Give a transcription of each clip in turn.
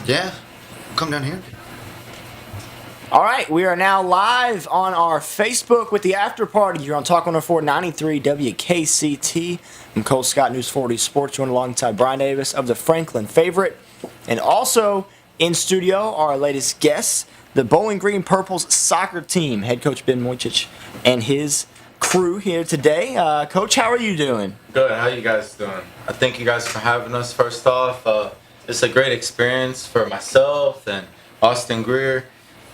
Yeah, come down here. All right, we are now live on our Facebook with the After Party. You're on Talk 104.93 WKCT. I'm Cole Scott, News 40 Sports, joined alongside Brian Davis of the Franklin Favorite. And also in studio, our latest guests, the Bowling Green Purples soccer team, head coach Ben Mujcic and his crew here today. Coach, how are you doing? Good. How you guys doing? I thank you guys for having us. First off, it's a great experience for myself and Austin Greer,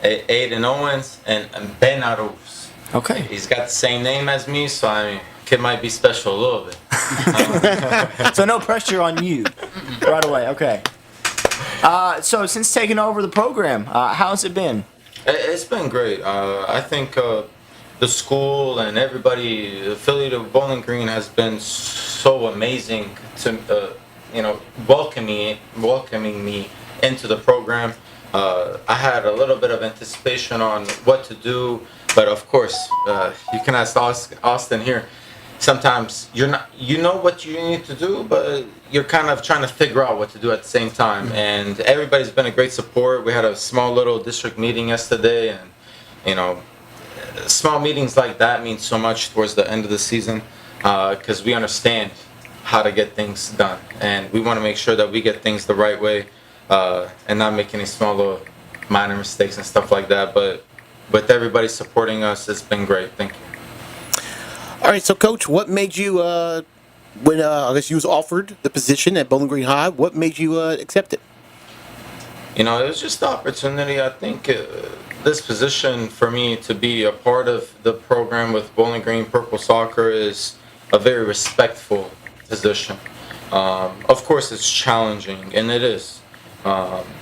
Aiden Owens, and Ben Arauz. Okay. He's got the same name as me, so I mean, kid might be special a little bit. So no pressure on you right away. Okay. So since taking over the program, how's it been? It's been great. I think the school and everybody affiliated with Bowling Green has been so amazing to welcoming me into the program. I had a little bit of anticipation on what to do, but of course, you can ask Austin here. Sometimes you know what you need to do, but you're kind of trying to figure out what to do at the same time. And everybody's been a great support. We had a small little district meeting yesterday, and small meetings like that mean so much towards the end of the season because we understand how to get things done, and we want to make sure that we get things the right way. And not make any small little minor mistakes and stuff like that. But with everybody supporting us, it's been great. Thank you. All right, so Coach, what made you, when I guess you was offered the position at Bowling Green High, what made you accept it? It was just the opportunity. I think this position for me to be a part of the program with Bowling Green Purple Soccer is a very respectful position. Of course, it's challenging, and it is.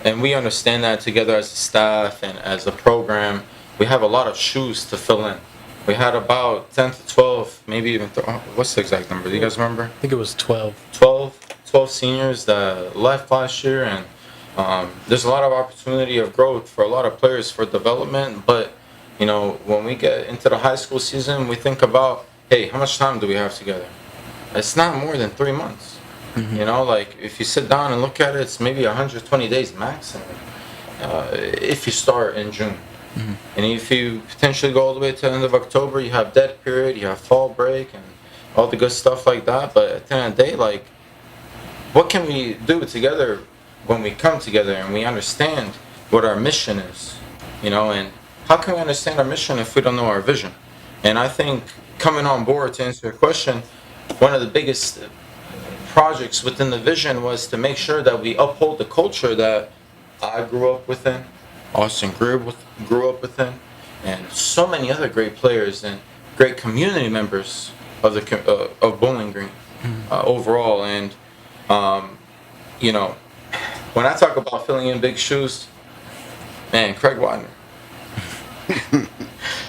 And we understand that together as a staff and as a program. We have a lot of shoes to fill in. We had about 10 to 12, maybe even, what's the exact number? Do you guys remember? I think it was 12. 12 seniors that left last year, and there's a lot of opportunity of growth for a lot of players for development. But, when we get into the high school season, we think about, hey, how much time do we have together? It's not more than 3 months. Mm-hmm. If you sit down and look at it, it's maybe 120 days maximum if you start in June. Mm-hmm. And if you potentially go all the way to the end of October, you have dead period, you have fall break, and all the good stuff like that. But at the end of the day, what can we do together when we come together and we understand what our mission is? And how can we understand our mission if we don't know our vision? And I think coming on board to answer your question, one of the biggest projects within the vision was to make sure that we uphold the culture that I grew up within, Austin Greer grew up within, and so many other great players and great community members of of Bowling Green overall. And when I talk about filling in big shoes, man, Craig Widener.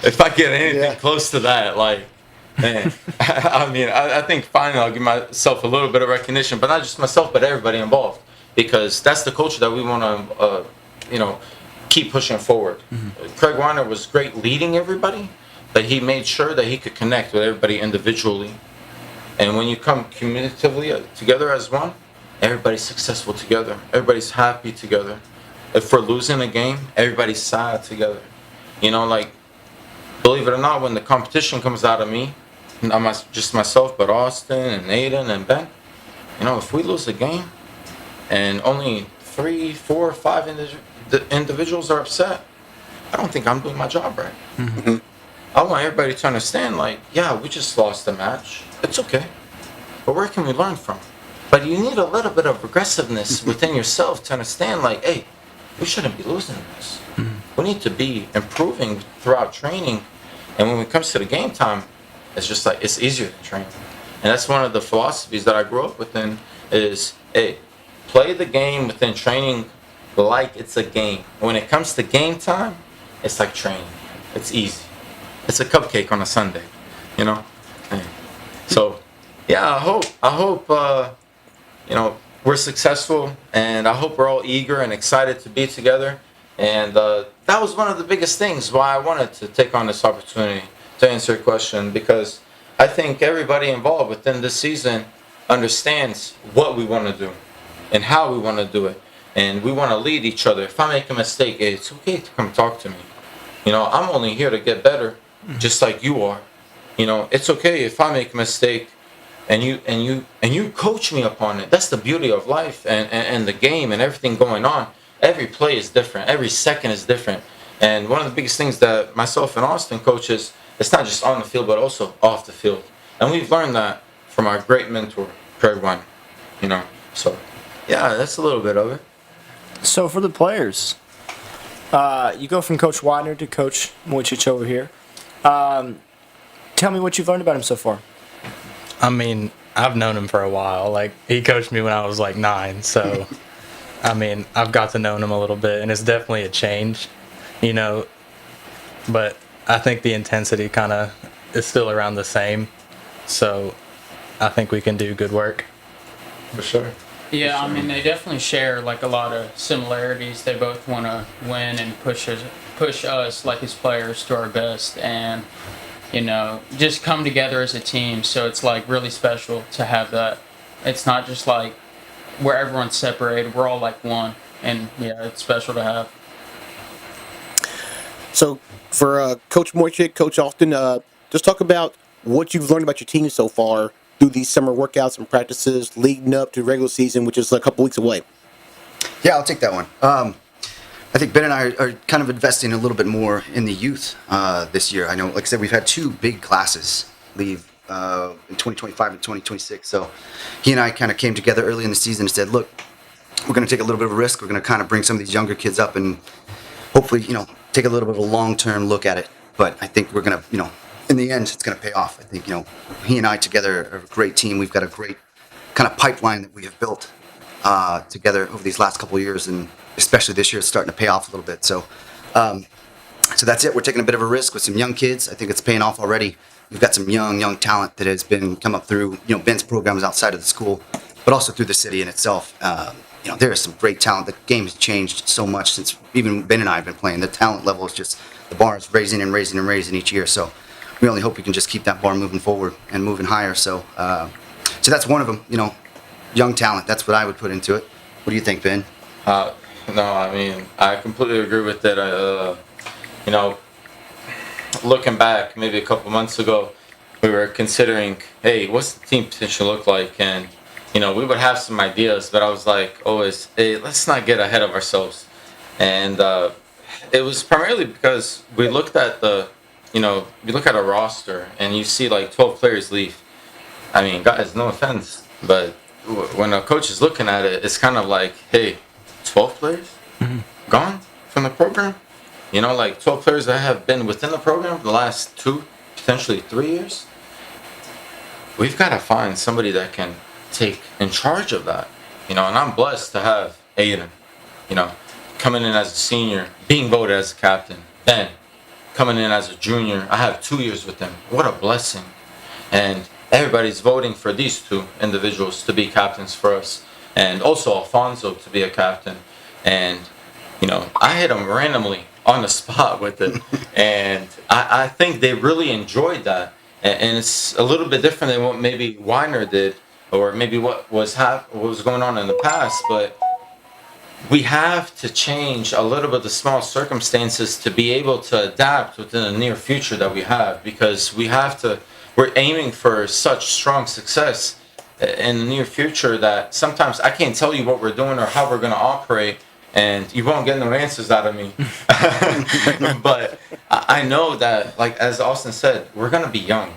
If I get anything close to that, man, I think finally I'll give myself a little bit of recognition, but not just myself, but everybody involved, because that's the culture that we want to, keep pushing forward. Mm-hmm. Craig Warner was great leading everybody, but he made sure that he could connect with everybody individually. And when you come cumulatively together as one, everybody's successful together. Everybody's happy together. If we're losing a game, everybody's sad together. Believe it or not, when the competition comes out of me, not just myself, but Austin and Aiden and Ben, if we lose a game and only 3, 4, 5 individuals are upset, I don't think I'm doing my job right. Mm-hmm. I want everybody to understand, we just lost the match. It's okay. But where can we learn from? But you need a little bit of aggressiveness within yourself to understand, hey, we shouldn't be losing this. Mm-hmm. We need to be improving throughout training. And when it comes to the game time, it's just it's easier to train. And that's one of the philosophies that I grew up within is, hey, play the game within training like it's a game. When it comes to game time, it's like training. It's easy. It's a cupcake on a Sunday, So, I hope we're successful, and I hope we're all eager and excited to be together. And that was one of the biggest things why I wanted to take on this opportunity to answer your question, because I think everybody involved within this season understands what we want to do and how we want to do it. and we want to lead each other. If I make a mistake, it's okay to come talk to me. You know, I'm only here to get better, just like you are. You know, it's okay if I make a mistake, and you coach me upon it. That's the beauty of life and the game and everything going on. Every play is different. Every second is different. And one of the biggest things that myself and Austin coaches, it's not just on the field, but also off the field. And we've learned that from our great mentor, Craig One. You know, so yeah, that's a little bit of it. So for the players, you go from Coach Widener to Coach Mujcic over here. Tell me what you've learned about him so far. I mean, I've known him for a while. Like, he coached me when I was like 9, so I mean, I've got to know him a little bit, and it's definitely a change, you know. But I think the intensity kind of is still around the same, so I think we can do good work. For sure. Yeah, I mean, they definitely share like a lot of similarities. They both want to win and push us like his players to our best, and you know, just come together as a team. So it's like really special to have that. It's not just like where everyone's separated. We're all like one, and yeah, it's special to have. So for Coach Mujcic, Coach Austin, just talk about what you've learned about your team so far through these summer workouts and practices leading up to regular season, which is a couple weeks away. Yeah, I'll take that one. I think Ben and I are kind of investing a little bit more in the youth this year. I know, like I said, we've had 2 big classes leave in 2025 and 2026. So he and I kind of came together early in the season and said, look, we're going to take a little bit of a risk. We're going to kind of bring some of these younger kids up and hopefully, you know, take a little bit of a long-term look at it. But I think we're going to, you know, in the end, it's going to pay off. I think, you know, he and I together are a great team. We've got a great kind of pipeline that we have built together over these last couple of years, and especially this year, it's starting to pay off a little bit. So, so that's it. We're taking a bit of a risk with some young kids. I think it's paying off already. We've got some young talent that has been come up through, you know, Ben's programs outside of the school, but also through the city in itself. You know, there is some great talent. The game has changed so much since even Ben and I have been playing. The talent level is just, the bar is raising and raising and raising each year. So we only hope we can just keep that bar moving forward and moving higher. So, so that's one of them. You know, young talent. That's what I would put into it. What do you think, Ben? No, I mean, I completely agree with that. You know, looking back, maybe a couple months ago, we were considering, hey, what's the team potential look like? And, you know, we would have some ideas, but I was like, always, hey, let's not get ahead of ourselves. And it was primarily because we looked at you look at a roster and you see like 12 players leave. I mean, guys, no offense, but when a coach is looking at it, it's kind of like, hey, 12 players gone from the program? You know, like 12 players that have been within the program for the last 2, potentially 3 years. We've got to find somebody that can take in charge of that. You know, and I'm blessed to have Aiden, you know, coming in as a senior, being voted as a captain. Ben, coming in as a junior. I have 2 years with them. What a blessing. And everybody's voting for these 2 individuals to be captains for us. And also Alfonso to be a captain. And, you know, I hit them randomly on the spot with it. And I think they really enjoyed that. And it's a little bit different than what maybe Weiner did, or maybe what was going on in the past. But we have to change a little bit the small circumstances to be able to adapt within the near future that we have, because we're aiming for such strong success in the near future that sometimes I can't tell you what we're doing or how we're going to operate, and you won't get no answers out of me. But I know that, like as Austin said, we're going to be young.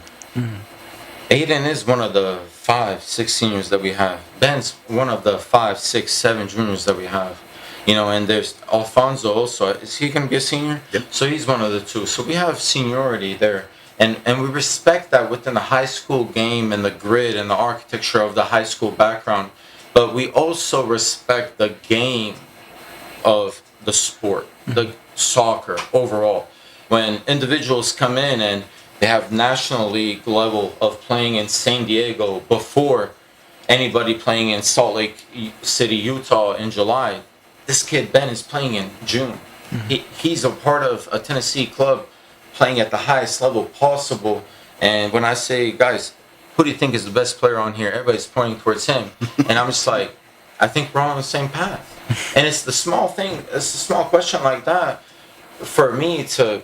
Aiden is one of the 5, 6 seniors that we have. Ben's one of the 5, 6, 7 juniors that we have. You know, and there's Alfonso also. Is he going to be a senior? Yep. So he's one of the 2. So we have seniority there. And we respect that within the high school game and the grid and the architecture of the high school background. But we also respect the game of the sport, the soccer overall. When individuals come in and they have National League level of playing in San Diego before anybody playing in Salt Lake City, Utah in July, this kid Ben is playing in June. He's a part of a Tennessee club playing at the highest level possible. And when I say, guys, who do you think is the best player on here? Everybody's pointing towards him. And I'm just like, I think we're on the same path. And it's the small thing, it's a small question like that for me to,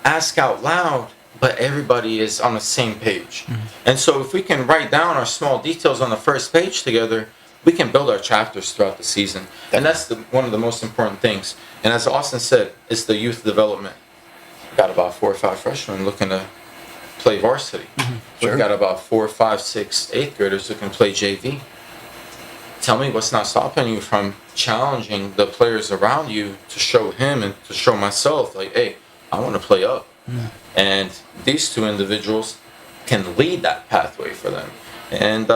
ask out loud, but everybody is on the same page. And so if we can write down our small details on the first page together, we can build our chapters throughout the season. And that's one of the most important things. And as Austin said, it's the youth development. We've got about 4 or 5 freshmen looking to play varsity. We've got about 4, 5, 6, 8th graders who can play JV. Tell me what's not stopping you from challenging the players around you to show him and to show myself, like, hey, I want to play up. And these two individuals can lead that pathway for them. And,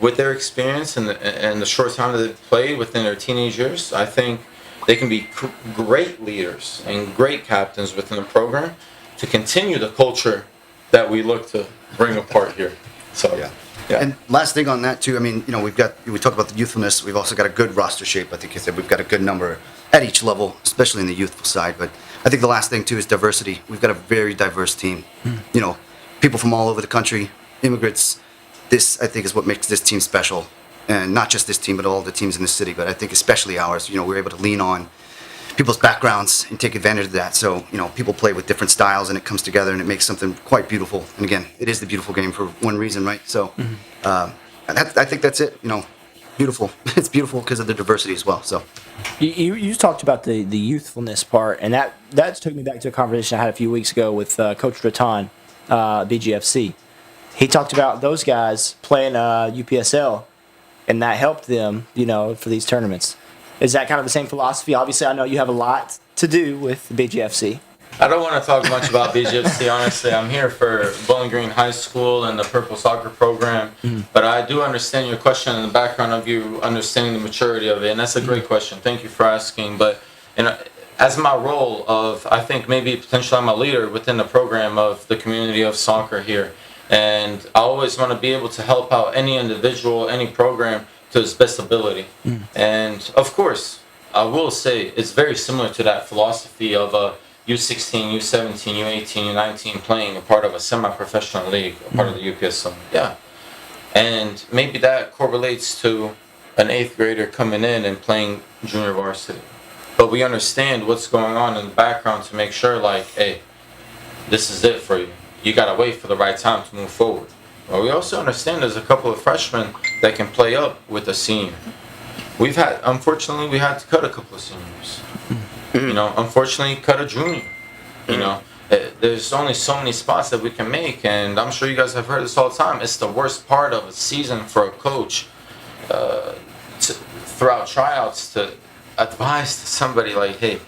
with their experience and the short time that they've played within their teenage years, I think they can be great leaders and great captains within the program to continue the culture that we look to bring apart here. So, yeah. And last thing on that too, we talk about the youthfulness. We've also got a good roster shape. I think you said we've got a good number at each level, especially in the youthful side. But I think the last thing too is diversity. We've got a very diverse team. People from all over the country, immigrants. This, I think, is what makes this team special. And not just this team, but all the teams in the city. But I think especially ours, we're able to lean on people's backgrounds and take advantage of that. So, people play with different styles and it comes together and it makes something quite beautiful. And again, it is the beautiful game for one reason, right? So, I think that's it. Beautiful. It's beautiful because of the diversity as well. So, you talked about the youthfulness part, and that took me back to a conversation I had a few weeks ago with Coach Ratton, BGFC. He talked about those guys playing UPSL, and that helped them, for these tournaments. Is that kind of the same philosophy? Obviously, I know you have a lot to do with BGFC. I don't want to talk much about BGFC, honestly. I'm here for Bowling Green High School and the Purple Soccer Program. But I do understand your question and the background of you understanding the maturity of it. And that's a great question. Thank you for asking. But as my role of, I think maybe potentially I'm a leader within the program of the community of soccer here. And I always want to be able to help out any individual, any program to its best ability. And of course, I will say it's very similar to that philosophy of a U16, U17, U18, U19 playing a part of a semi-professional league, a part of the UPSL. Yeah. And maybe that correlates to an 8th grader coming in and playing junior varsity. But we understand what's going on in the background to make sure, like, hey, this is it for you. You got to wait for the right time to move forward. Well, we also understand there's a couple of freshmen that can play up with a senior. Unfortunately, we had to cut a couple of seniors. Unfortunately, cut a junior. There's only so many spots that we can make, and I'm sure you guys have heard this all the time. It's the worst part of a season for a coach throughout tryouts to advise to somebody like, hey,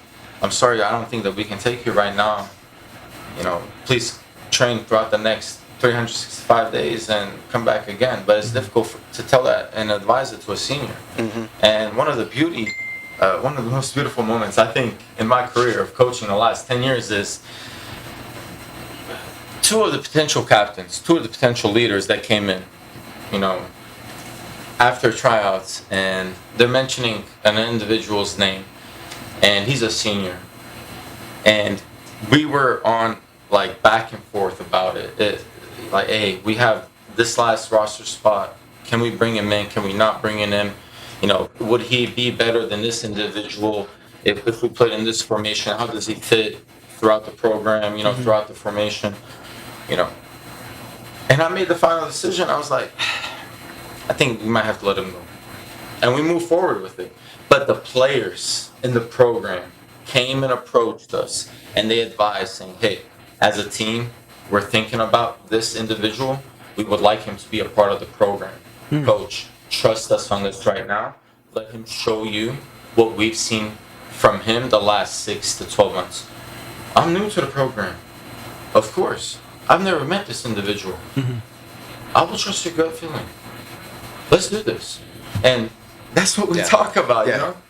I'm sorry, I don't think that we can take you right now. Please train throughout the next 365 days and come back again. But it's difficult to tell that and advise it to a senior. And one of the most beautiful moments, I think, in my career of coaching the last 10 years is two of the potential captains, two of the potential leaders that came in, after tryouts, and they're mentioning an individual's name, and he's a senior. And we were on, back and forth about it. Hey, we have this last roster spot. Can we bring him in? Can we not bring him in? Would he be better than this individual if we played in this formation? How does he fit throughout the program, throughout the formation, And I made the final decision. I was like, I think we might have to let him go. And we moved forward with it. But the players in the program came and approached us, and they advised saying, hey, as a team, we're thinking about this individual. We would like him to be a part of the program. Coach, trust us on this right now. Let him show you what we've seen from him the last 6 to 12 months. I'm new to the program. Of course. I've never met this individual. I will trust your gut feeling. Let's do this. And that's what we talk about,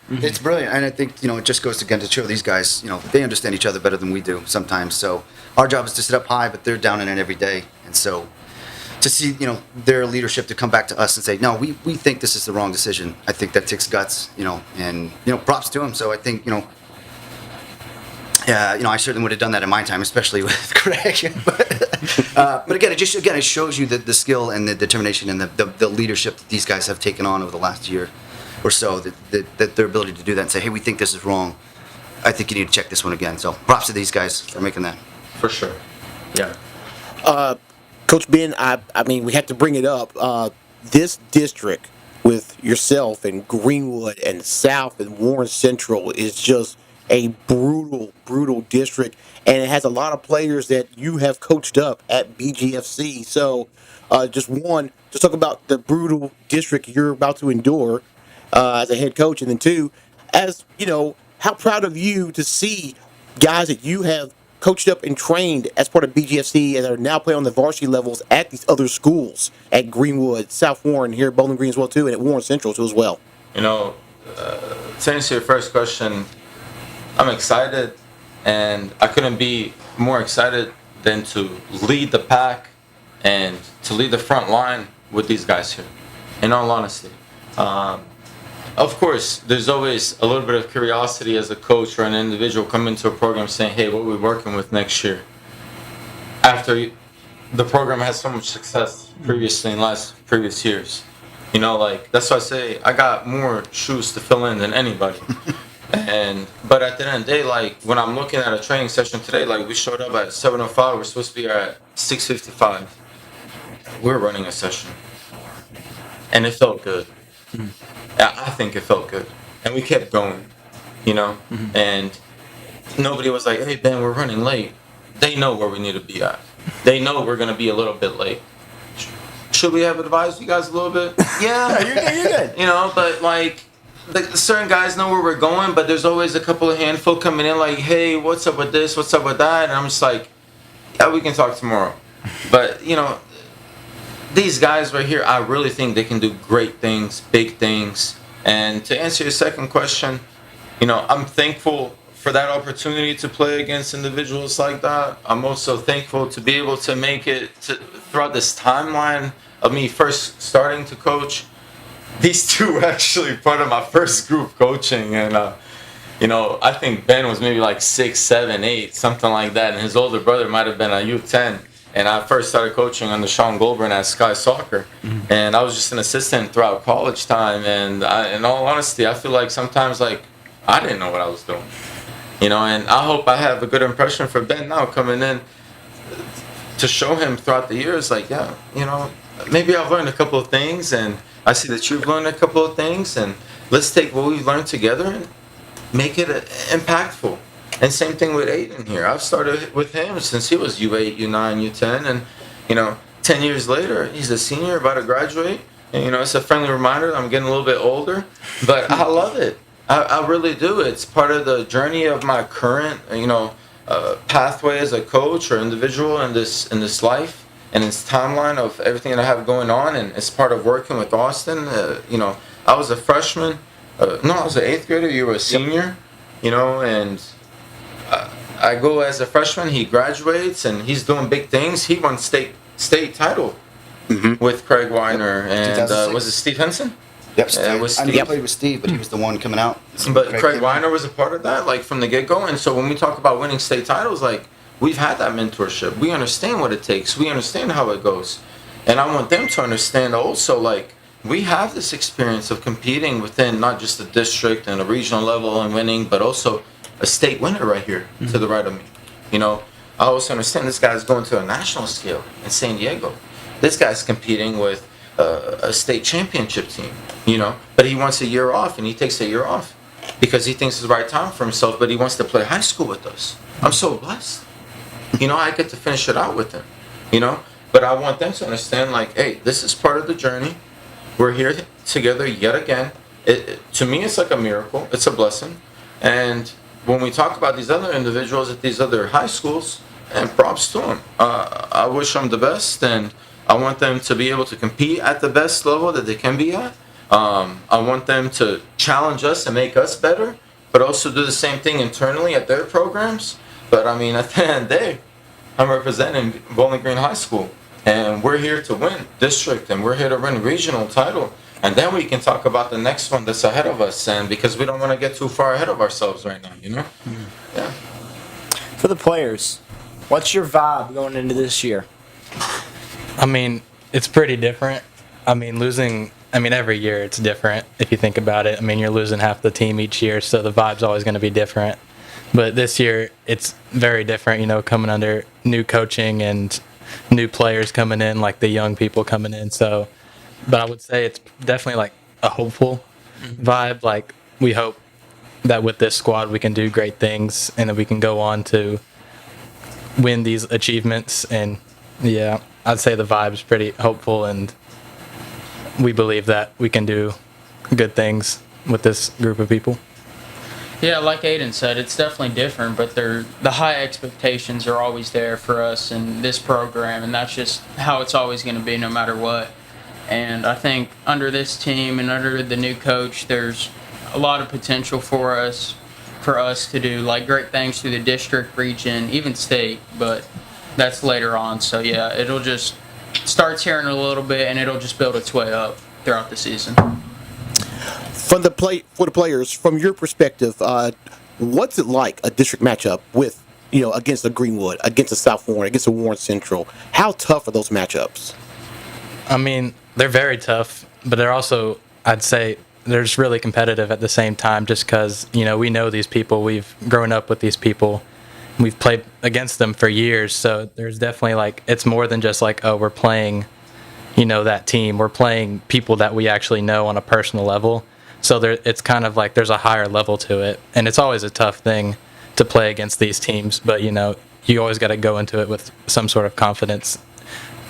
It's brilliant. And I think, it just goes again to show these guys, they understand each other better than we do sometimes. So our job is to sit up high, but they're down in it every day. And so to see, their leadership to come back to us and say, no, we think this is the wrong decision. I think that takes guts, and, props to them. So I think, I certainly would have done that in my time, especially with Greg. But again, it shows you the skill and the determination and the leadership that these guys have taken on over the last year. or so that their ability to do that and say, hey, we think this is wrong. I think you need to check this one again. So props to these guys for making that. For sure. Yeah. Coach Ben, I mean, we have to bring it up. This district with yourself and Greenwood and South and Warren Central is just a brutal district, and it has a lot of players that you have coached up at BGFC. So, just talk about the brutal district you're about to endure as a head coach, and then two, as you know, how proud of you to see guys that you have coached up and trained as part of BGFC and are now playing on the varsity levels at these other schools at Greenwood, South Warren, here at Bowling Green as well too, and at Warren Central too as well. You know, to answer your first question, I'm excited, and I couldn't be more excited than to lead the pack and to lead the front line with these guys here, in all honesty. Of course, there's always a little bit of curiosity as a coach or an individual coming into a program saying, hey, what are we working with next year? After the program has so much success previously in previous years. You know, like, that's why I say I got more shoes to fill in than anybody. But at the end of the day, like, when I'm looking at a training session today, like, we showed up at 7:05, we're supposed to be at 6:55. We're running a session. And it felt good. I think it felt good. And we kept going, you know? And nobody was like, hey, Ben, we're running late. They know where we need to be at. They know we're going to be a little bit late. Should we have advised you guys a little bit? Yeah. You're good. You know, but, like, certain guys know where we're going, but there's always a couple of handful coming in like, hey, what's up with this? What's up with that? And I'm just like, yeah, we can talk tomorrow. But, you know, these guys right here, I really think they can do great things, big things. And to answer your second question, you know, I'm thankful for that opportunity to play against individuals like that. I'm also thankful to be able to make it throughout this timeline of me first starting to coach. These two were actually part of my first group coaching, and you know, I think Ben was maybe like 6, 7, 8, something like that, and his older brother might have been a U10. And I first started coaching under Sean Goldburn at Sky Soccer, and I was just an assistant throughout college time. And in all honesty, I feel like sometimes like I didn't know what I was doing, you know. And I hope I have a good impression for Ben now coming in to show him throughout the years, like, yeah, you know, maybe I've learned a couple of things, and I see that you've learned a couple of things, and let's take what we've learned together and make it impactful. And same thing with Aiden here. I've started with him since he was U8, U9, U10, and, you know, 10 years later, he's a senior about to graduate. And, you know, it's a friendly reminder that I'm getting a little bit older, but I love it. I really do. It's part of the journey of my current, you know, pathway as a coach or individual in this life and this timeline of everything that I have going on, and it's part of working with Austin. You know, I was a freshman. I was an 8th grader. You were a senior, you know, and I go as a freshman. He graduates, and he's doing big things. He won state title with Craig Weiner, and was it Steve Henson? Yep, Steve. It was I Steve. knew he played with Steve, but he was the one coming out. But Craig Weiner was a part of that, like, from the get-go. And so when we talk about winning state titles, like, we've had that mentorship. We understand what it takes. We understand how it goes. And I want them to understand also, like, we have this experience of competing within not just the district and a regional level and winning, but also a state winner right here to the right of me. You know, I also understand this guy's going to a national scale in San Diego. This guy's competing with a state championship team, you know, but he wants a year off, and he takes a year off because he thinks it's the right time for himself, but he wants to play high school with us. I'm so blessed. You know, I get to finish it out with him, you know, but I want them to understand, like, hey, this is part of the journey. We're here together yet again. To me, it's like a miracle. It's a blessing. And when we talk about these other individuals at these other high schools, and props to them. I wish them the best, and I want them to be able to compete at the best level that they can be at. I want them to challenge us and make us better, but also do the same thing internally at their programs. But I mean, at the end of the day, I'm representing Bowling Green High School, and we're here to win district, and we're here to win regional title. And then we can talk about the next one that's ahead of us, and because we don't want to get too far ahead of ourselves right now, you know? Yeah. For the players, what's your vibe going into this year? I mean, it's pretty different. I mean, losing I mean, every year it's different if you think about it. I mean, you're losing half the team each year, so the vibe's always going to be different. But this year it's very different, coming under new coaching and new players coming in, like the young people coming in. So, but I would say it's definitely like a hopeful vibe. Like, we hope that with this squad we can do great things and that we can go on to win these achievements. And yeah, I'd say the vibe's pretty hopeful, and we believe that we can do good things with this group of people. Yeah, like Aiden said, it's definitely different, but the high expectations are always there for us in this program, and that's just how it's always going to be no matter what. And I think under this team and under the new coach, there's a lot of potential for us to do like great things through the district, region, even state, but that's later on. So yeah, it'll just starts here in a little bit, and it'll just build its way up throughout the season. For the players, from your perspective, what's it like a district matchup with, against a Greenwood, against a South Warren, against a Warren Central? How tough are those matchups? I mean, they're very tough, but they're also, I'd say, they're just really competitive at the same time, just because, we know these people. We've grown up with these people. We've played against them for years, so there's definitely, like, it's more than just like, oh, we're playing, that team. We're playing people that we actually know on a personal level. So it's kind of like there's a higher level to it. And it's always a tough thing to play against these teams, but, you always got to go into it with some sort of confidence.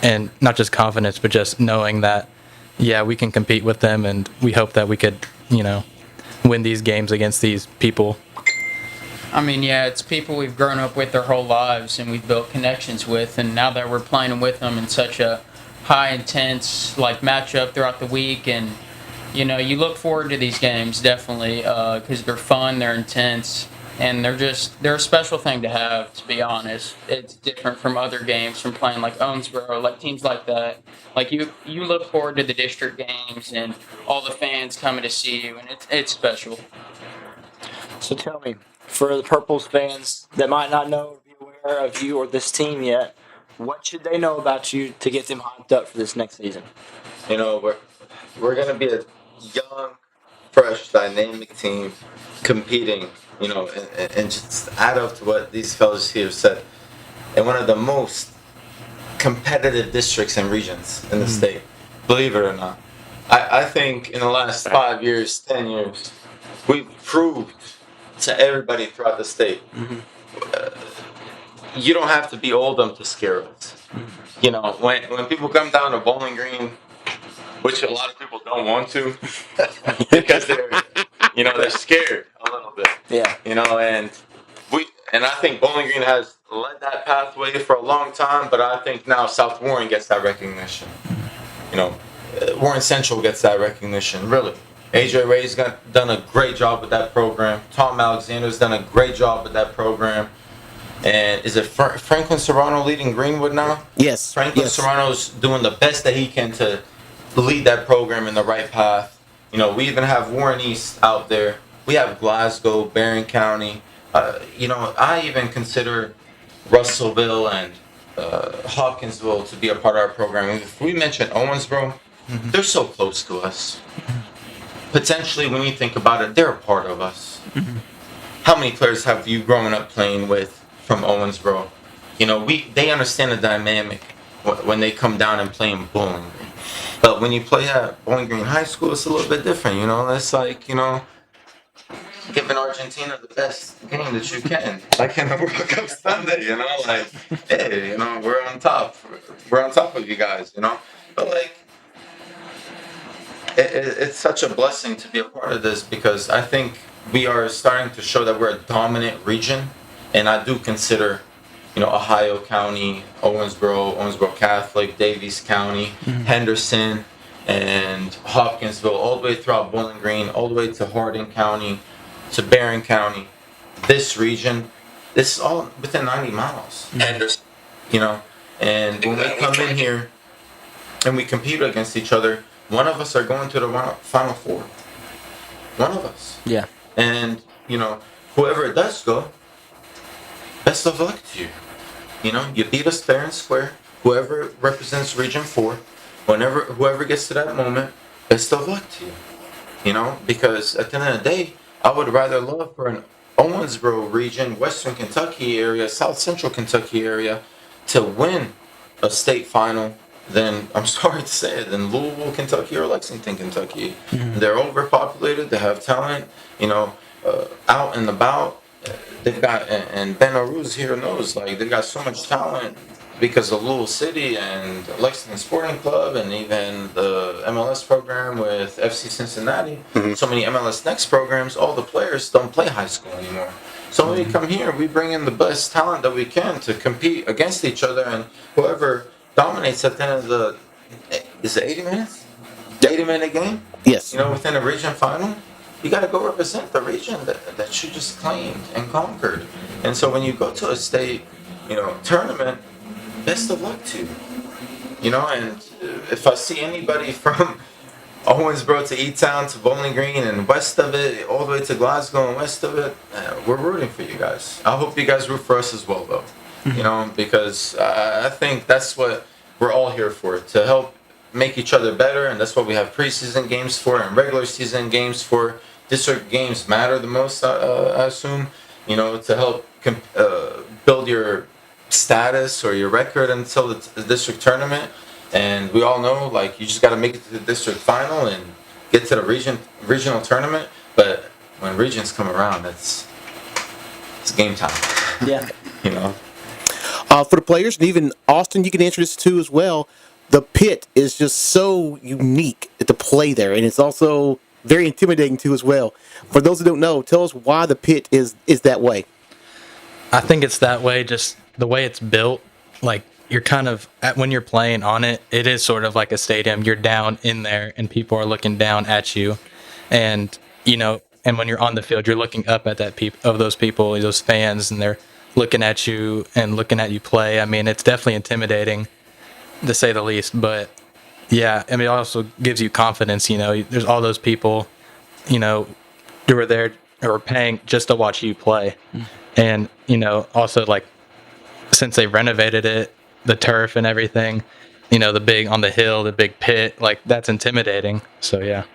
And not just confidence, but just knowing that, yeah, we can compete with them, and we hope that we could, win these games against these people. I mean, yeah, it's people we've grown up with their whole lives and we've built connections with, and now that we're playing with them in such a high intense matchup throughout the week, and you look forward to these games definitely because they're fun, they're intense, and they're a special thing to have, to be honest. It's different from other games, from playing like Owens.all, like teams like that. Like you look forward to the district games and all the fans coming to see you, and it's special. So tell me, for the Purples fans that might not know or be aware of you or this team yet, what should they know about you to get them hyped up for this next season? We're gonna be a young, fresh, dynamic team competing, and just add up to what these fellas here said, in one of the most competitive districts and regions in the state. Believe it or not, I think in the last 5 years, 10 years, we've proved to everybody throughout the state. You don't have to be Oldham to scare us. When people come down to Bowling Green, which a lot of people don't want to, because they're scared a little bit. Yeah. And I think Bowling Green has led that pathway for a long time, but I think now South Warren gets that recognition. Warren Central gets that recognition, really. AJ Ray's done a great job with that program. Tom Alexander's done a great job with that program. And is it Franklin Serrano leading Greenwood now? Yes. Franklin Serrano's doing the best that he can to lead that program in the right path. We even have Warren East out there. We have Glasgow, Barron County. I even consider Russellville and Hopkinsville to be a part of our program. If we mention Owensboro, they're so close to us. Potentially, when you think about it, they're a part of us. How many players have you grown up playing with from Owensboro? They understand the dynamic when they come down and play in Bowling Green. But when you play at Bowling Green High School, it's a little bit different. It's like, giving Argentina the best game that you can. Like in the World Cup Sunday, hey, we're on top. We're on top of you guys, But it's such a blessing to be a part of this, because I think we are starting to show that we're a dominant region, and I do consider, Ohio County, Owensboro Catholic, Davies County, Henderson, and Hopkinsville, all the way throughout Bowling Green, all the way to Hardin County, to Barron County. This region, this is all within 90 miles. Henderson, and when we come in here and we compete against each other, one of us are going to the Final Four. One of us. Yeah. And, whoever it does go, best of luck to you. You beat us fair and square. Whoever represents Region 4, whoever gets to that moment, best of luck to you. You know, because at the end of the day, I would rather love for an Owensboro region, Western Kentucky area, South Central Kentucky area to win a state final than, I'm sorry to say it, than Louisville, Kentucky or Lexington, Kentucky. They're overpopulated. They have talent, you know, out and about. They've got, and Ben Arauz here knows, like, they've got so much talent because of Louisville City and Lexington Sporting Club and even the MLS program with FC Cincinnati. So many MLS Next programs, all the players don't play high school anymore. So when we come here, we bring in the best talent that we can to compete against each other, and whoever dominates at the end of the, is it 80 minutes? 80-minute game? Yes. You know, within a region final, you got to go represent the region that you just claimed and conquered. And so when you go to a state, you know, tournament, best of luck to you. You know, and if I see anybody from Owensboro to E-Town to Bowling Green and west of it, all the way to Glasgow and west of it, we're rooting for you guys. I hope you guys root for us as well, though. You know, because I think that's what we're all here for, to help make each other better, and that's what we have preseason games for and regular season games for. District games matter the most, I assume, you know, to help build your status or your record until the district tournament. And we all know, like, you just got to make it to the district final and get to the regional tournament. But when regions come around, it's game time. Yeah. You know. For the players, and even Austin, you can answer this too as well. The pit is just so unique to play there, and it's also very intimidating too as well. For those who don't know, tell us why the pit is that way. I think it's that way, just the way it's built. Like, you're kind of, when you're playing on it, it is sort of like a stadium. You're down in there, and people are looking down at you. And, you know, and when you're on the field, you're looking up at those people, those fans, and they're looking at you and looking at you play. I mean, it's definitely intimidating, to say the least. But, yeah, I mean, it also gives you confidence. You know, there's all those people, you know, who are there or paying just to watch you play. And, you know, also, like, since they renovated it, the turf and everything, you know, the big on the hill, the big pit, like, that's intimidating. So, yeah.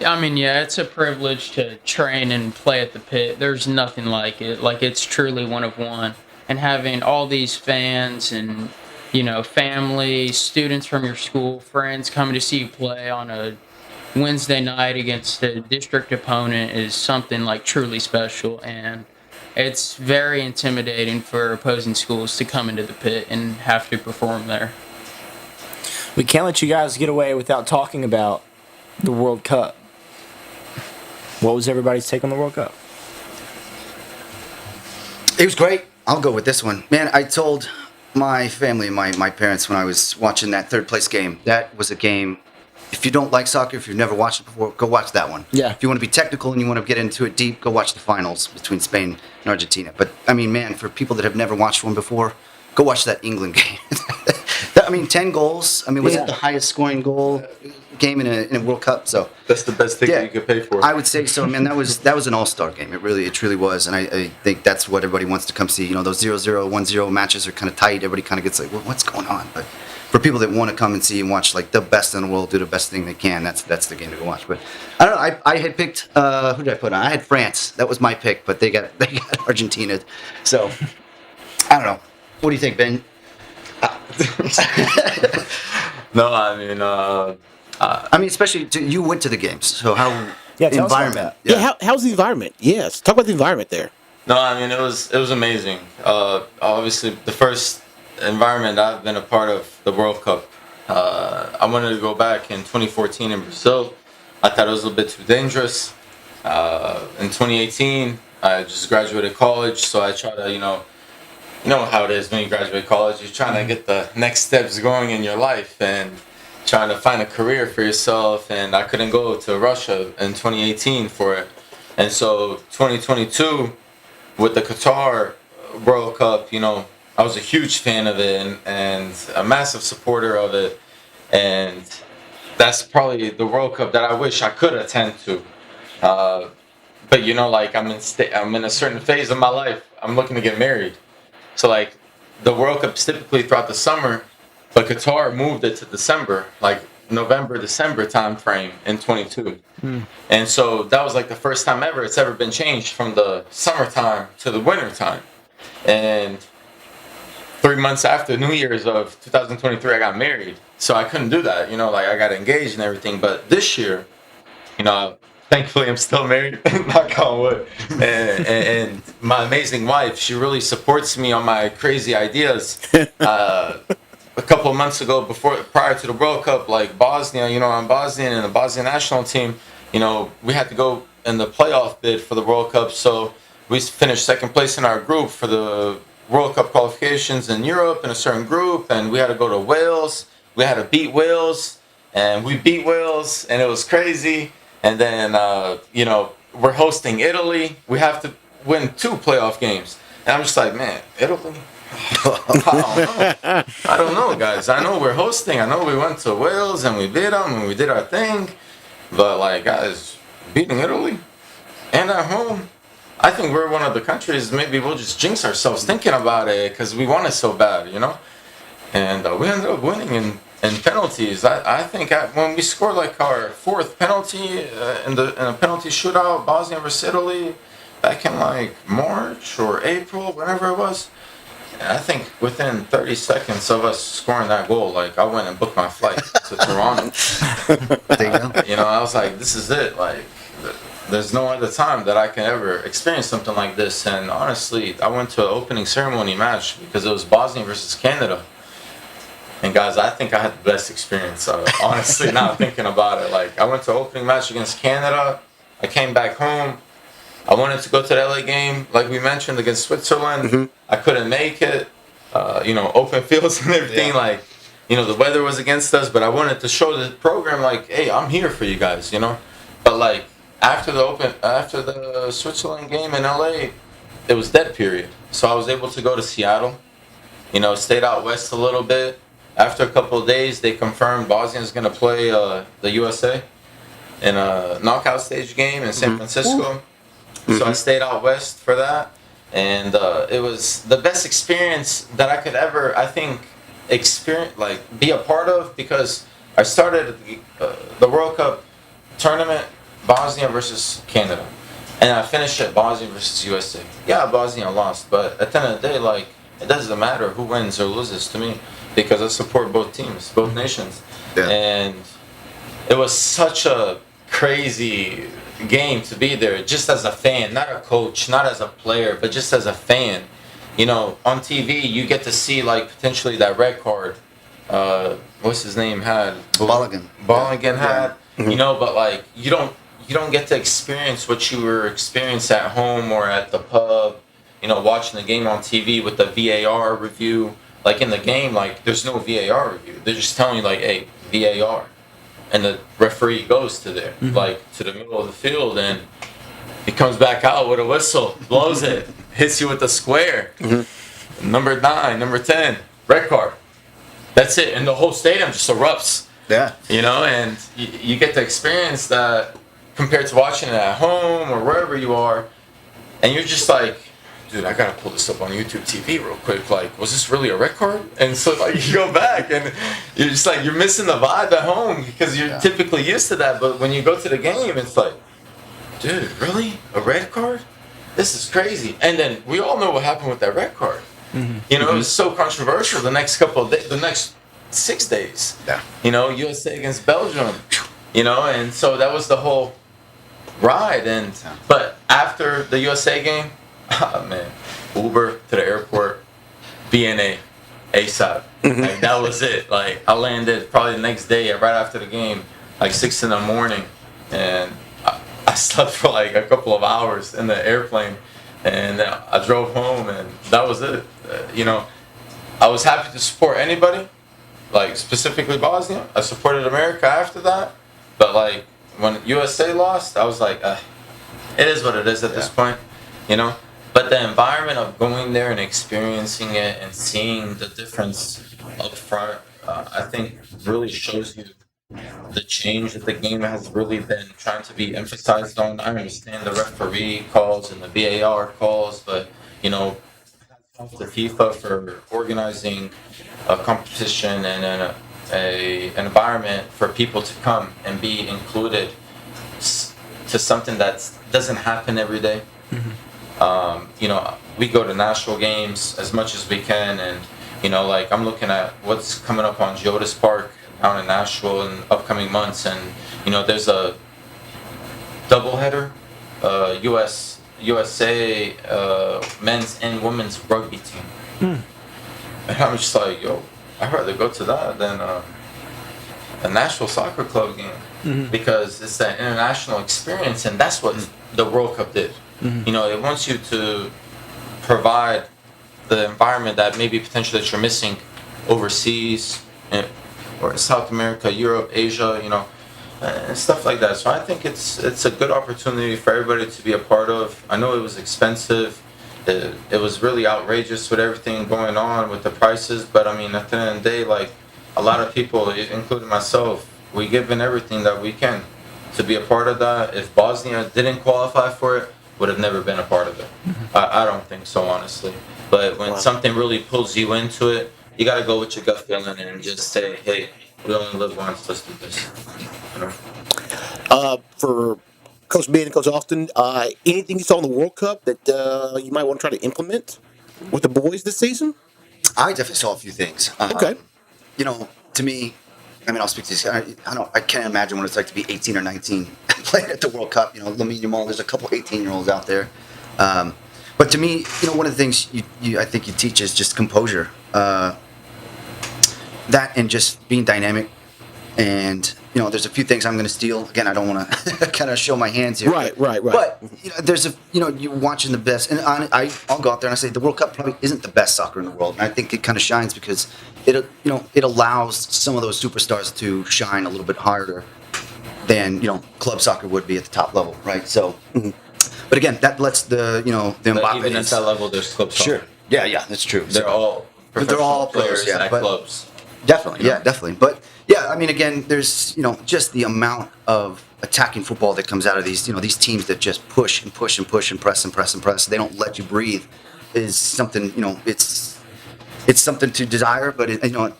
I mean, yeah, it's a privilege to train and play at the pit. There's nothing like it. Like, it's truly one of one. And having all these fans and, you know, family, students from your school, friends coming to see you play on a Wednesday night against a district opponent is something, like, truly special. And it's very intimidating for opposing schools to come into the pit and have to perform there. We can't let you guys get away without talking about the World Cup. What was everybody's take on the World Cup? It was great. I'll go with this one. Man, I told my family, my parents, when I was watching that third place game, that was a game. If you don't like soccer, if you've never watched it before, go watch that one. Yeah. If you want to be technical and you want to get into it deep, go watch the finals between Spain and Argentina. But, I mean, man, for people that have never watched one before, go watch that England game. I mean, 10 goals. I mean, was it the highest scoring goal game in a World Cup? So That's the best ticket you could pay for. I would say so. Man, that was an all-star game. It truly was. And I think that's what everybody wants to come see. You know, those 0-0, 1-0 matches are kind of tight. Everybody kind of gets like, well, what's going on? But for people that want to come and see and watch, like, the best in the world do the best thing they can, that's the game to go watch. But I don't know. I had picked who did I put on? I had France. That was my pick, but they got Argentina. So I don't know. What do you think, Ben? No, I mean, I mean, especially you went to the games, so how Yeah, tell us about environment? that. How's the environment? Yes, talk about the environment there. no, I mean, it was amazing. Obviously, the first environment I've been a part of the World Cup. I wanted to go back in 2014 in Brazil. I thought it was a little bit too dangerous. In 2018, I just graduated college, so I try to, you know how it is when you graduate college. You're trying to get the next steps going in your life and trying to find a career for yourself. And I couldn't go to Russia in 2018 for it. And so 2022, with the Qatar World Cup, you know, I was a huge fan of it and a massive supporter of it. And that's probably the World Cup that I wish I could attend to. But, you know, like, I'm in a certain phase of my life. I'm looking to get married. So, like, the World Cup's typically throughout the summer, but Qatar moved it to December. Like, November, December time frame in 22. And so that was like the first time ever it's ever been changed from the summertime to the winter time. And 3 months after New Year's of 2023, I got married. So I couldn't do that, like I got engaged and everything. But this year, thankfully I'm still married, knock on wood. And my amazing wife, she really supports me on my crazy ideas. A couple of months ago, prior to the World Cup, like Bosnia, I'm Bosnian and the Bosnian national team, we had to go in the playoff bid for the World Cup. So we finished second place in our group for the World Cup qualifications in Europe in a certain group, and we had to go to Wales. We had to beat Wales, and we beat Wales, and it was crazy. And then, we're hosting Italy. We have to win 2 playoff games. And I'm just like, man, Italy? I don't know, guys. I know we're hosting. I know we went to Wales, and we beat them, and we did our thing. But, like, guys, beating Italy and at home, I think we're one of the countries, maybe we'll just jinx ourselves thinking about it because we want it so bad, And we ended up winning in penalties. I think when we scored like our 4th penalty in a penalty shootout, Bosnia versus Italy, back in like March or April, whenever it was, I think within 30 seconds of us scoring that goal, like I went and booked my flight to Toronto. There you go. I was like, this is it. Like, there's no other time that I can ever experience something like this. And honestly, I went to an opening ceremony match because it was Bosnia versus Canada. And guys, I think I had the best experience. Honestly, now thinking about it, like I went to an opening match against Canada. I came back home. I wanted to go to the LA game, like we mentioned, against Switzerland. I couldn't make it. Open fields and everything. Yeah. Like, the weather was against us, but I wanted to show the program, like, hey, I'm here for you guys. But like after the Switzerland game in LA, it was dead period. So I was able to go to Seattle. Stayed out west a little bit. After a couple of days, they confirmed Bosnia's going to play the USA in a knockout stage game in San Francisco. So I stayed out west for that. And it was the best experience that I could ever, I think, be a part of, because I started the World Cup tournament, Bosnia versus Canada. And I finished at Bosnia versus USA. Yeah, Bosnia lost, but at the end of the day, like, it doesn't matter who wins or loses to me, because I support both teams, both nations. Yeah. And it was such a crazy game to be there, just as a fan, not a coach, not as a player, but just as a fan. On TV, you get to see, like, potentially that red card. What's his name had? Balligan had. But, like, you don't get to experience what you were experiencing at home or at the pub. Watching the game on TV with the VAR review. Like, in the game, like, there's no VAR review. They're just telling you, like, hey, VAR. And the referee goes to there, like, to the middle of the field, and he comes back out with a whistle, blows it, hits you with the square. Number 9, number 10, red card. That's it. And the whole stadium just erupts. Yeah. And you get to experience that compared to watching it at home or wherever you are. And you're just like, dude, I gotta pull this up on YouTube TV real quick. Like, was this really a red card? And so, like, you go back and you're just like, you're missing the vibe at home because you're typically used to that. But when you go to the game, it's like, dude, really? A red card? This is crazy. And then we all know what happened with that red card. It was so controversial the next couple of days, the next 6 days. Yeah. USA against Belgium. And so that was the whole ride. But after the USA game, oh, man, Uber to the airport, BNA, ASAP. Like, that was it. Like, I landed probably the next day, right after the game, like 6 in the morning, and I slept for like a couple of hours in the airplane, and I drove home, and that was it. I was happy to support anybody, like specifically Bosnia. I supported America after that, but like when USA lost, I was like, it is what it is at this point, But the environment of going there and experiencing it and seeing the difference up front, I think really shows you the change that the game has really been trying to be emphasized on. I understand the referee calls and the VAR calls, but, the FIFA for organizing a competition and then an environment for people to come and be included to something that doesn't happen every day. We go to national games as much as we can, and like I'm looking at what's coming up on Geodis Park out in Nashville in upcoming months, and there's a doubleheader, USA men's and women's rugby team, and I'm just like, I'd rather go to that than a Nashville Soccer Club game, because it's that international experience, and that's what the World Cup did. It wants you to provide the environment that maybe potentially that you're missing overseas, or South America, Europe, Asia, and stuff like that. So I think it's a good opportunity for everybody to be a part of. I know it was expensive. It was really outrageous with everything going on with the prices, but I mean, at the end of the day, like a lot of people, including myself, we given everything that we can to be a part of that. If Bosnia didn't qualify for it, would have never been a part of it. I don't think so, honestly. But when something really pulls you into it, you got to go with your gut feeling and just say, hey, we only live once, let's do this. For Coach Ben and Coach Austin, anything you saw in the World Cup that you might want to try to implement with the boys this season? I definitely saw a few things. Okay. To me, I'll speak to this. I can't imagine what it's like to be 18 or 19 playing at the World Cup. Lamine Yamal, there's a couple 18-year-olds out there. But to me, one of the things I think you teach is just composure. That and just being dynamic. And, there's a few things I'm going to steal. Again, I don't want to kind of show my hands here. Right. But, there's you're watching the best. And I'll go out there and I say the World Cup probably isn't the best soccer in the world. And I think it kind of shines because it allows some of those superstars to shine a little bit harder than, club soccer would be at the top level, right? So, but again, that lets the Mbappe. Even at that level, there's club soccer. Sure. Yeah, that's true. They're all players at clubs. Definitely, definitely. But yeah, again, there's just the amount of attacking football that comes out of these these teams that just push and push and push and press and press and press. They don't let you breathe. Is something it's something to desire, but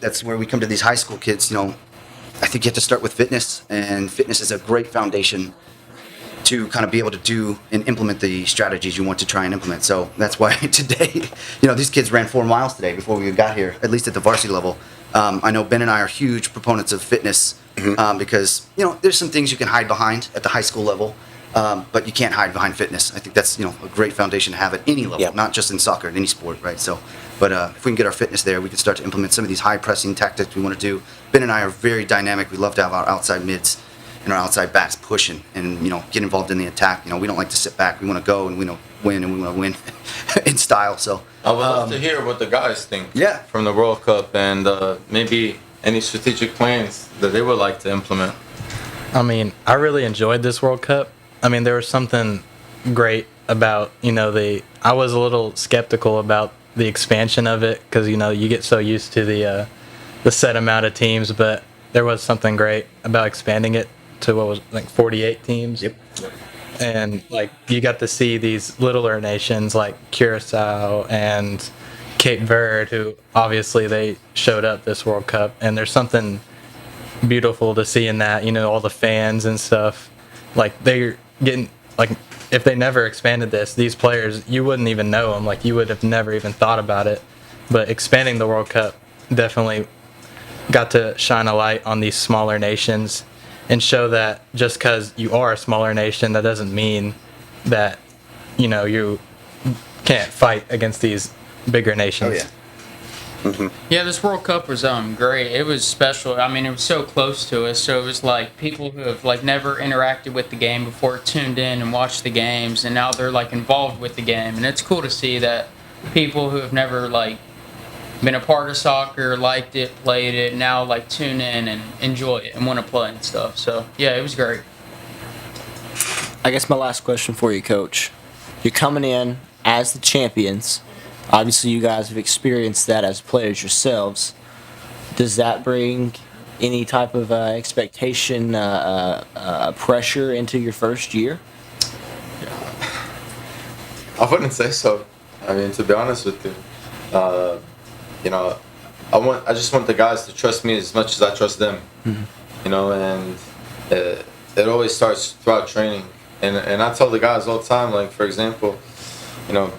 that's where we come to these high school kids. I think you have to start with fitness, and fitness is a great foundation to kind of be able to do and implement the strategies you want to try and implement. So that's why today, these kids ran 4 miles today before we got here, at least at the varsity level. I know Ben and I are huge proponents of fitness because, there's some things you can hide behind at the high school level, but you can't hide behind fitness. I think that's, a great foundation to have at any level, not just in soccer, in any sport, right? So, but if we can get our fitness there, we can start to implement some of these high pressing tactics we want to do. Ben and I are very dynamic. We love to have our outside mids and our outside backs pushing and, get involved in the attack. We don't like to sit back. We want to go and we win and we want to win in style. So I would love to hear what the guys think from the World Cup and maybe any strategic plans that they would like to implement. I really enjoyed this World Cup. There was something great about, I was a little skeptical about the expansion of it because, you get so used to the set amount of teams, but there was something great about expanding it to what was like 48 teams. Yep. And you got to see these littler nations like Curacao and Cape Verde, who obviously they showed up this World Cup, and there's something beautiful to see in that. All the fans and stuff, they're getting if they never expanded these players, you wouldn't even know them. You would have never even thought about it. But expanding the World Cup definitely got to shine a light on these smaller nations and show that just because you are a smaller nation, that doesn't mean that, you can't fight against these bigger nations. Oh, yeah. Yeah, this World Cup was great. It was special. It was so close to us. So it was people who have never interacted with the game before tuned in and watched the games, and now they're involved with the game. And it's cool to see that people who have never been a part of soccer, liked it, played it, now tune in and enjoy it and want to play and stuff. So yeah, it was great. I guess my last question for you, Coach. You're coming in as the champions. Obviously, you guys have experienced that as players yourselves. Does that bring any type of expectation, pressure into your first year? I wouldn't say so. To be honest with you, I just want the guys to trust me as much as I trust them. You know, and it always starts throughout training. And I tell the guys all the time, like, for example, you know,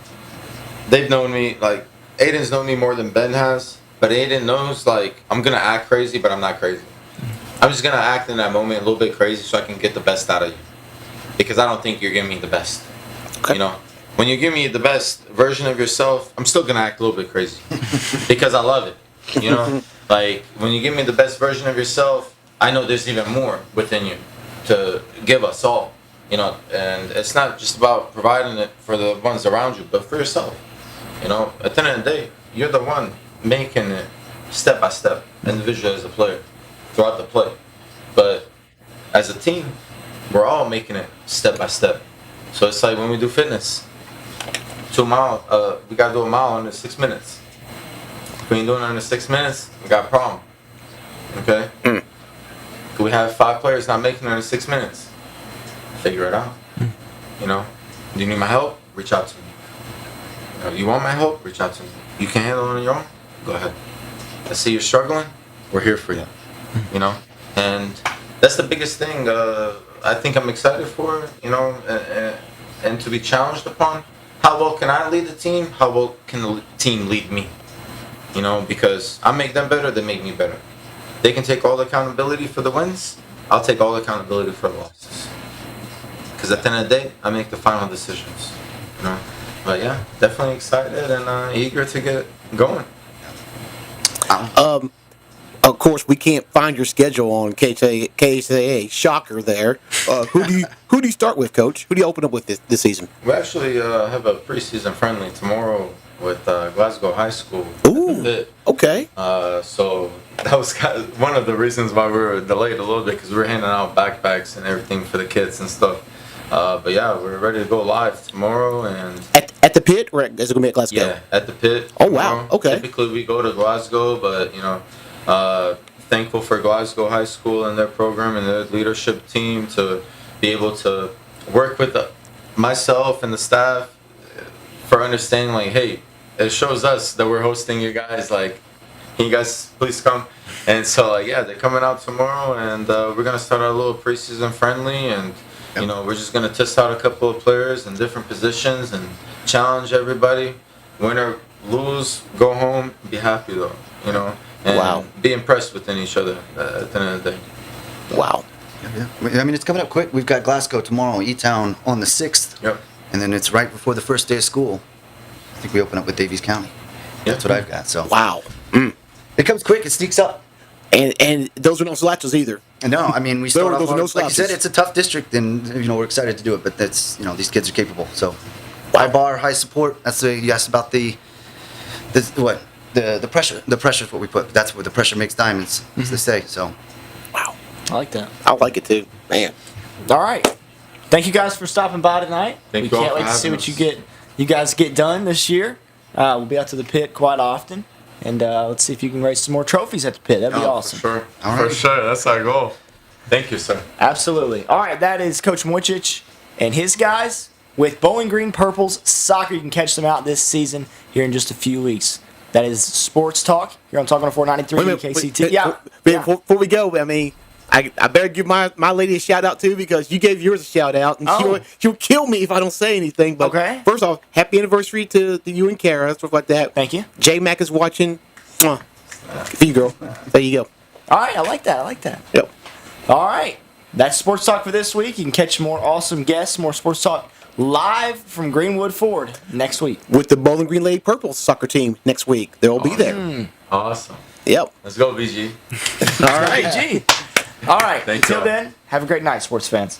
they've known me, like, Aiden's known me more than Ben has, but Aiden knows, like, I'm going to act crazy, but I'm not crazy. I'm just going to act in that moment a little bit crazy so I can get the best out of you. Because I don't think you're giving me the best. Okay. You know, when you give me the best version of yourself, I'm still going to act a little bit crazy. Because I love it. You know, like, when you give me the best version of yourself, I know there's even more within you to give us all. You know, and it's not just about providing it for the ones around you, but for yourself. You know, at the end of the day, you're the one making it step by step, individually as a player, throughout the play. But as a team, we're all making it step by step. So it's like when we do fitness, 2 mile, we gotta do a mile under 6 minutes. If we ain't doing it under 6 minutes, we got a problem. Okay? Could we have 5 players not making it under 6 minutes? Figure it out. You know, do you need my help? Reach out to me. You know, you want my help? Reach out to me. You can't handle it on your own? Go ahead. I see you're struggling. We're here for you. You know, and that's the biggest thing. I think I'm excited for. You know, and to be challenged upon. How well can I lead the team? How well can the team lead me? You know, because I make them better, they make me better. They can take all the accountability for the wins. I'll take all the accountability for the losses. Because at the end of the day, I make the final decisions. You know, but yeah, definitely excited and eager to get going. Of course, we can't find your schedule on KSAA. Shocker there. Who do you start with, Coach? Who do you open up with this season? We actually have a preseason friendly tomorrow with Glasgow High School. Ooh, okay. So that was one of the reasons why we were delayed a little bit, because we were handing out backpacks and everything for the kids and stuff. But yeah, we're ready to go live tomorrow. And at the pit, or is it going to be at Glasgow? Yeah, at the pit. Oh, wow. Okay. Typically we go to Glasgow, but you know, thankful for Glasgow High School and their program and their leadership team to be able to work with myself and the staff for understanding, like, hey, it shows us that we're hosting you guys, like, can you guys please come? And so, like, yeah, they're coming out tomorrow, and we're going to start our little preseason friendly, and, you know, we're just going to test out a couple of players in different positions and challenge everybody. Win or lose, go home, be happy, though, you know, and be impressed within each other at the end of the day. Wow. Yeah. I mean, it's coming up quick. We've got Glasgow tomorrow, E-Town on the 6th. Yep. And then it's right before the first day of school. I think we open up with Davies County. That's what I've got. So wow. It comes quick. It sneaks up. And those are no slouches either. No, I mean, we start off, those are no like you said, it's a tough district, and, you know, we're excited to do it, but that's, you know, these kids are capable. So high bar, high support. That's you asked about the pressure. The pressure is what we put. That's where the pressure makes diamonds, as they say. So wow. I like that. I like it too. Man. All right. Thank you guys for stopping by tonight. Thank we you all can't for wait to see having what us. you guys get done this year. We'll be out to the pit quite often, and let's see if you can raise some more trophies at the pit. That'd be awesome. For sure. All right. For sure. That's our goal. Thank you, sir. Absolutely. All right, that is Coach Mujcic and his guys with Bowling Green Purples Soccer. You can catch them out this season here in just a few weeks. That is Sports Talk here on Talk on 493 KCT. Before we go, I mean, I better give my lady a shout out too, because you gave yours a shout out, and she'll kill me if I don't say anything. But okay. First off, happy anniversary to you and Kara, stuff like that. Thank you. J Mac is watching. Mwah. For you, girl. There you go. All right, I like that. Yep. All right, that's Sports Talk for this week. You can catch more awesome guests, more Sports Talk live from Greenwood Ford next week. With the Bowling Green Lady Purple soccer team next week. They'll be there. Awesome. Yep. Let's go, BG. All right, G. All right, Thank until you. then, have a great night, sports fans.